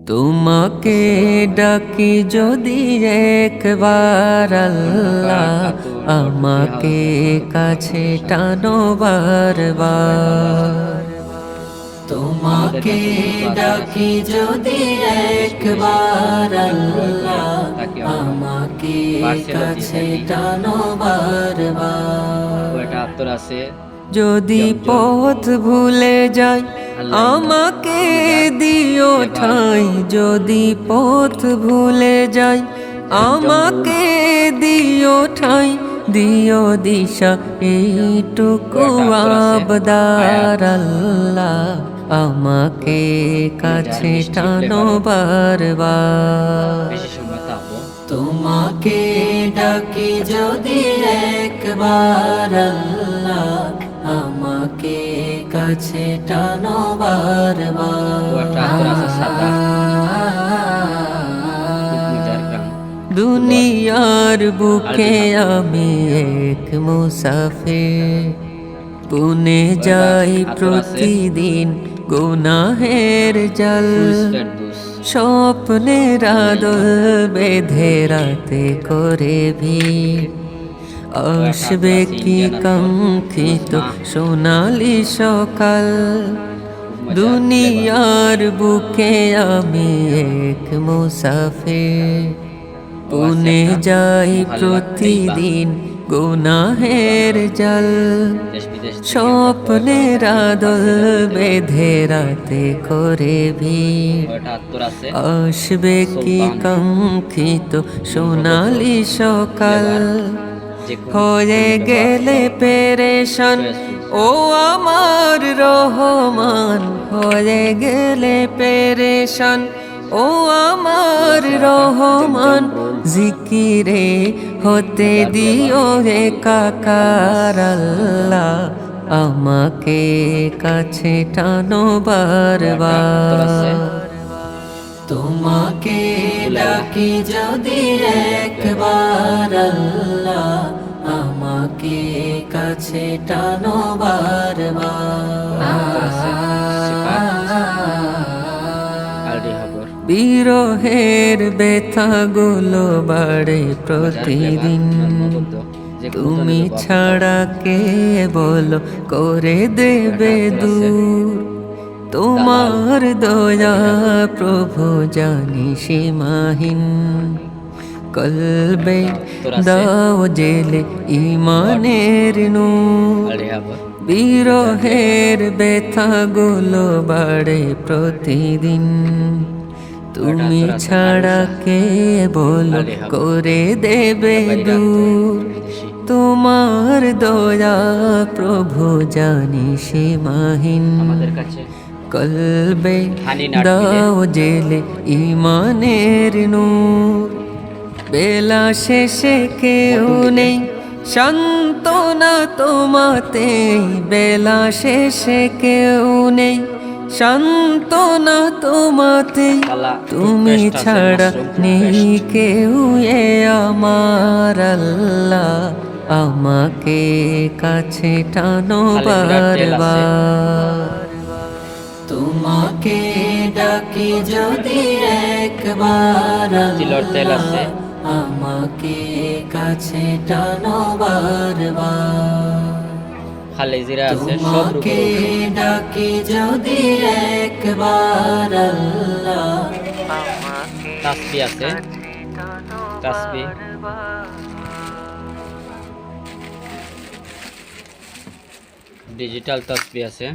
তোমাকে ডাকি যদি একবার আল্লাহ, আমাকে কাছে টানো বারবার। তোমাকে ডাকি যদি একবার আল্লাহ, আমাকে কাছে টানো বারবার। যদি পথ ভুলে যাই আমাকে দিও ঠাই, যদি পথ ভুলে যাই আমাকে দিও ঠাই, দিও দিশা এইটুকু আবদার আল্লাহ, আমাকে কাছে টানো বারবার। তোমাকে ডাকি যদি একবার আল্লাহ, আমাকে কাছে টানো বারবার। দুনিয়ার বুকে আমি এক মুসাফির, বুনে যাই প্রতিদিন গুনাহের জাল, স্বপ্নের আদল বেঁধে রাতে করে ভিড়, আসবে কি কাঙ্ক্ষিত সোনালি সকাল। দুনিয়ার বুকে আমি এক মুসাফির, বুনে যাই প্রতিদিন গুনাহের জাল, স্বপ্নের আদল বেঁধে রাতে করে ভিড়, আসবে কি কাঙ্ক্ষিত সোনালি সকাল। হয়ে গেলে পেরেশান ও আমার রহমান, হয়ে গেলে পেরেশান ও আমার রহমান, জিকিরে হতে দিও একাকার আল্লাহ, আমাকে কাছে টানো বারবার। তোমাকে ডাকি যদি একবার আল্লাহ, আমাকে কাছে টানো বারবার। বিরহের ব্যথাগুলো বাড়ে প্রতিদিন, তুমি ছাড়া কে বলো করে দেবে দূর, তোমার দয়া প্রভু জানি সীমাহীন, কলবে দাও জেলে ইমানের নূর। বিরহের ব্যথাগুলো বাড়ে প্রতিদিন, তুমি ছাড়া কে বলো করে দেবে দূর, তোমার দয়া প্রভু জানি সীমাহীন, কলবে দাও জেলে ইমানের নূর। বেলা শেষে কেউ নেই সান্ত্বনা তোমাতে, বেলা শেষে কেউ নেই সান্ত্বনা তোমাতে, তুমি ছাড়া নেই কেউ এ আমার আল্লাহ, আমাকে কাছে টানো বারবার। তোমাকে ডাকি যদি একবার আল্লাহ, আমাকে কাছে টানো বারবার। তোমাকে ডাকি যদি একবার আল্লাহ, তাসবিহ আছে, তাসবিহ ডিজিটাল তাসবিহ আছে।